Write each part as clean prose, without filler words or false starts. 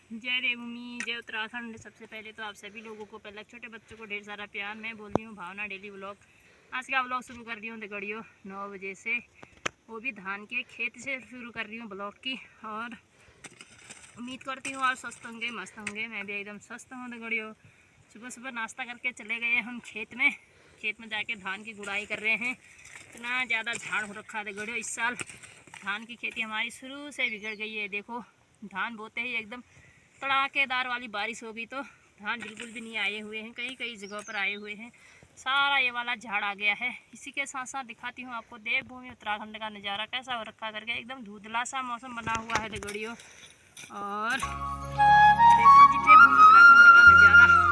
जय देवभूमि, जय उत्तराखंड। सबसे पहले तो आप सभी लोगों को, पहले छोटे बच्चों को ढेर सारा प्यार। मैं बोल रही हूँ भावना डेली व्लॉग। आज का व्लॉग शुरू कर रही हूँ दगड़ियों 9 बजे से, वो भी धान के खेत से शुरू कर रही हूँ ब्लॉग की। और उम्मीद करती हूँ आप स्वस्थ होंगे, मस्त होंगे। मैं भी एकदम स्वस्थ हूँ दगड़ियों। सुबह सुबह नाश्ता करके चले गए हम खेत में। खेत में जाके धान की गुड़ाई कर रहे हैं। इतना ज़्यादा झाड़ हो रखा है दगड़ियों। इस साल धान की खेती हमारी शुरू से बिगड़ गई है। देखो, धान बोते ही एकदम तड़ाकेदार वाली बारिश हो गई तो धान बिल्कुल भी नहीं आए हुए हैं। कई कई जगहों पर आए हुए हैं। सारा ये वाला झाड़ आ गया है। इसी के साथ साथ दिखाती हूँ आपको देवभूमि उत्तराखंड का नज़ारा कैसा हो रखा करके। एकदम धुंधला सा मौसम बना हुआ है दगड़ियों। और देखो जी देवभूमि उत्तराखंड का नज़ारा।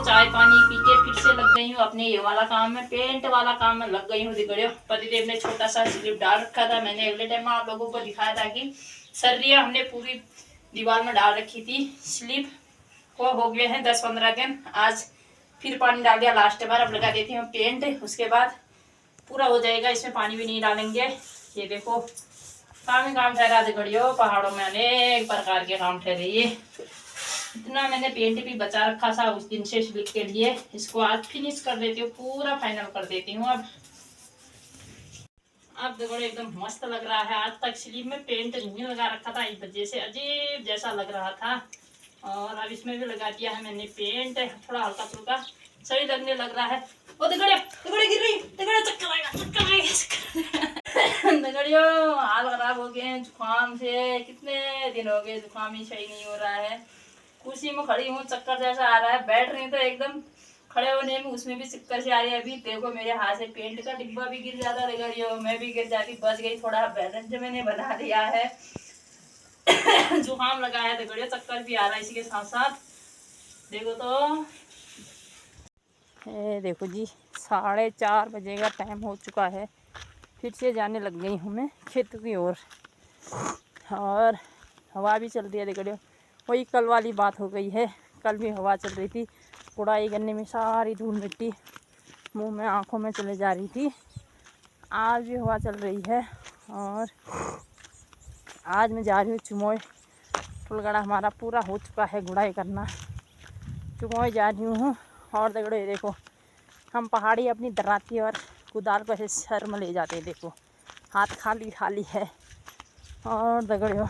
चाय पानी पी के फिर से लग गई हूँ अपने ये वाला काम में, पेंट वाला काम में लग गई हूँ दिगड़ियों। पतिदेव ने छोटा सा स्लिप डाल रखा था। मैंने अगले टाइम आप लोगों को दिखाया था कि सर्रियाँ हमने पूरी दीवार में डाल रखी थी। स्लिप वो हो गए हैं 10-15 दिन। आज फिर पानी डाल दिया लास्ट बार। अब लगा देती हूँ पेंट, उसके बाद पूरा हो जाएगा। इसमें पानी भी नहीं डालेंगे। ये देखो काम ही काम ठहरा दिगड़ियों। पहाड़ों में अनेक प्रकार के काम ठहरे। ये इतना मैंने पेंट भी बचा रखा था उस दिन से स्लिप के लिए। इसको आज फिनिश कर देती हूँ, पूरा फाइनल कर देती हूँ। अब देखो एकदम मस्त लग रहा है। आज तक स्लिप में पेंट नहीं लगा रखा था, इस वजह से अजीब जैसा लग रहा था। और अब इसमें भी लगा दिया है मैंने पेंट। थोड़ा हल्का फुल्का सही लगने लग रहा है। ओ दगड़िया दगड़िया गिर रही, दगड़िया चक्कर आएगा दगड़ियों हाल खराब हो गए हैं जुकाम से। कितने दिन हो गए जुकाम ही सही नहीं हो रहा है। कुर्सी में खड़ी हूँ, चक्कर जैसा आ रहा है। बैठ रही तो एकदम खड़े होने में उसमें भी चक्कर से आ रही है। अभी देखो मेरे हाथ से पेंट का डिब्बा भी गिर जाता है, मैं भी गिर जाती। बच गई, थोड़ा बैलेंस जो मैंने बना दिया है। जुकाम लगा है देखो, चक्कर भी आ रहा है इसी के साथ साथ। देखो तो देखो जी 4:30 बजे का टाइम हो चुका है। फिर से जाने लग गई हूँ मैं खेत की ओर। और हवा भी चल रही है देखो। वही कल वाली बात हो गई है। कल भी हवा चल रही थी, गुड़ाई करने में सारी धूल मिट्टी मुंह में आंखों में चले जा रही थी। आज भी हवा चल रही है। और आज मैं जा रही हूँ चुमोय। फुलगड़ा हमारा पूरा हो चुका है गुड़ाई करना। चुमोय जा रही हूँ। और दगड़ो ये देखो, हम पहाड़ी अपनी दराती और कुदाल को ऐसे सर में ले जाते हैं। देखो हाथ खाली खाली है। और दगड़ो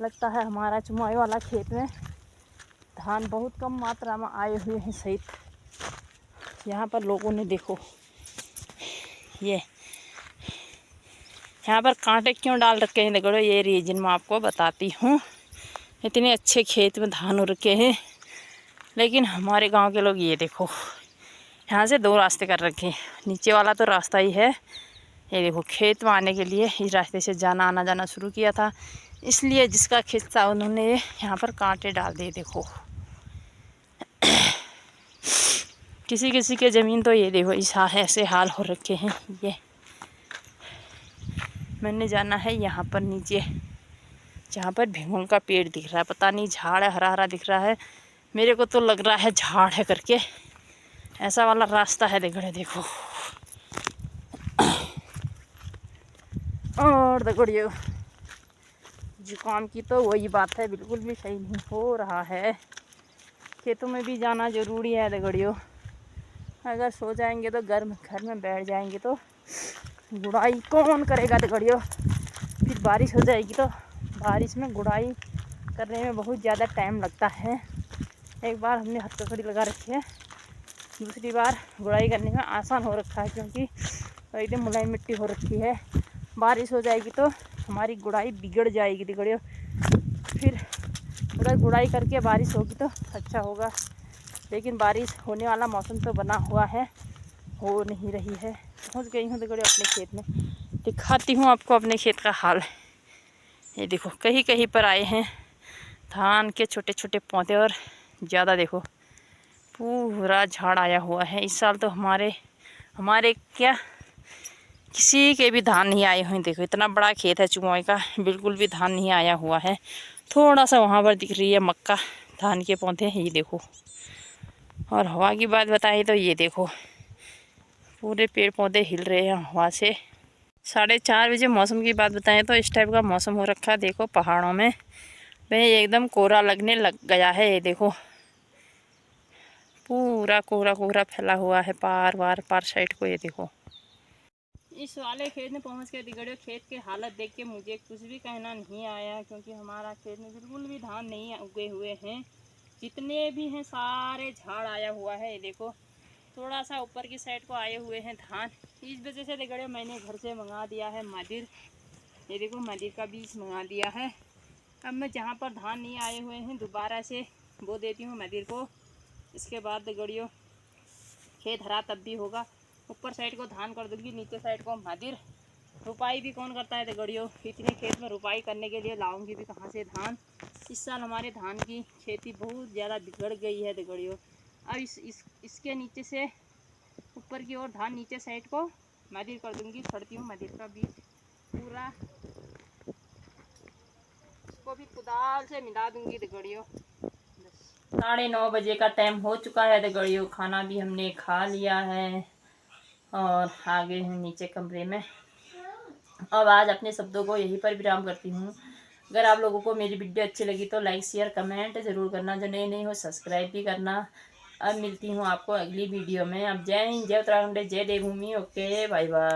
लगता है हमारा चुमोय वाला खेत में धान बहुत कम मात्रा में आए हुए हैं सहित। यहाँ पर लोगों ने देखो ये यहाँ पर कांटे क्यों डाल रखे हैं दगड़ो, ये रीजन मैं आपको बताती हूँ। इतने अच्छे खेत में धान हो रखे हैं, लेकिन हमारे गांव के लोग ये देखो यहाँ से 2 रास्ते कर रखे हैं। नीचे वाला तो रास्ता ही है। ये देखो खेत में आने के लिए इस रास्ते से जाना आना जाना शुरू किया था, इसलिए जिसका खेत था उन्होंने यहाँ पर कांटे डाल दिए। देखो किसी किसी के ज़मीन तो ये देखो इस ऐसे हाल हो रखे हैं। ये मैंने जाना है यहाँ पर नीचे, जहाँ पर भीमुल का पेड़ दिख रहा है। पता नहीं झाड़ है, हरा हरा दिख रहा है। मेरे को तो लग रहा है झाड़ है करके, ऐसा वाला रास्ता है दगड़ियों, देखो। और दगड़ियों जुकाम की तो वही बात है, बिल्कुल भी सही नहीं हो रहा है। खेतों में भी जाना ज़रूरी है दगड़ियों। अगर सो जाएंगे तो घर में बैठ जाएंगे तो गुड़ाई कौन करेगा दगड़ियों। फिर बारिश हो जाएगी तो बारिश में गुड़ाई करने में बहुत ज़्यादा टाइम लगता है। एक बार हमने हथकड़ी लगा रखी है, दूसरी बार गुड़ाई करने में आसान हो रखा है, क्योंकि एकदम मुलायम मिट्टी हो रखी है। बारिश हो जाएगी तो हमारी गुड़ाई बिगड़ जाएगी दगड़ियों। फिर अगर गुड़ाई करके बारिश होगी तो अच्छा होगा, लेकिन बारिश होने वाला मौसम तो बना हुआ है, हो नहीं रही है। पहुंच गई हूँ दगड़ियों अपने खेत में, दिखाती हूँ आपको अपने खेत का हाल। ये देखो कहीं कहीं पर आए हैं धान के छोटे छोटे पौधे, और ज़्यादा देखो पूरा झाड़ आया हुआ है। इस साल तो हमारे क्या किसी के भी धान नहीं आए हुए। देखो इतना बड़ा खेत है चुमोय का, बिल्कुल भी धान नहीं आया हुआ है। थोड़ा सा वहाँ पर दिख रही है मक्का, धान के पौधे ये देखो। और हवा की बात बताएं तो ये देखो पूरे पेड़ पौधे हिल रहे हैं हवा से। 4:30 बजे मौसम की बात बताएं तो इस टाइप का मौसम हो रखा है। देखो पहाड़ों में भाई एकदम कोहरा लगने लग गया है। ये देखो पूरा कोहरा कोहरा फैला हुआ है पार साइड को। ये देखो इस वाले खेत में पहुंच के दगड़ियों खेत के हालत देख के मुझे कुछ भी कहना नहीं आया, क्योंकि हमारा खेत में बिल्कुल भी धान नहीं उगे हुए हैं। जितने भी हैं सारे झाड़ आया हुआ है। ये देखो थोड़ा सा ऊपर की साइड को आए हुए हैं धान। इस वजह से दगड़ियों मैंने घर से मंगा दिया है मदिर। ये देखो मदिर का बीज मंगा दिया है। अब मैं जहाँ पर धान नहीं आए हुए हैं दोबारा से बो देती हूँ मदिर को। इसके बाद दगड़ियों खेत हरा तब भी होगा। ऊपर साइड को धान कर दूँगी, नीचे साइड को मदिर। रुपाई भी कौन करता है दगड़ियों, इतने खेत में रुपाई करने के लिए लाऊंगी भी कहाँ से धान। इस साल हमारे धान की खेती बहुत ज़्यादा बिगड़ गई है दगड़ियों। अब इसके नीचे से ऊपर की ओर धान, नीचे साइड को मदिर कर दूँगी। छड़ती हूँ मदिर का बीज पूरा, इसको भी कुदाल से मिला दूँगी दगड़ियों। 9:30 बजे का टाइम हो चुका है दगड़ियों। खाना भी हमने खा लिया है और आ गए हैं नीचे कमरे में। अब आज अपने शब्दों को यहीं पर विराम करती हूँ। अगर आप लोगों को मेरी वीडियो अच्छी लगी तो लाइक शेयर कमेंट ज़रूर करना, जो नए हो सब्सक्राइब भी करना। अब मिलती हूँ आपको अगली वीडियो में। अब जय हिंद, जय उत्तराखंड, जय देवभूमि। Okay bye bye.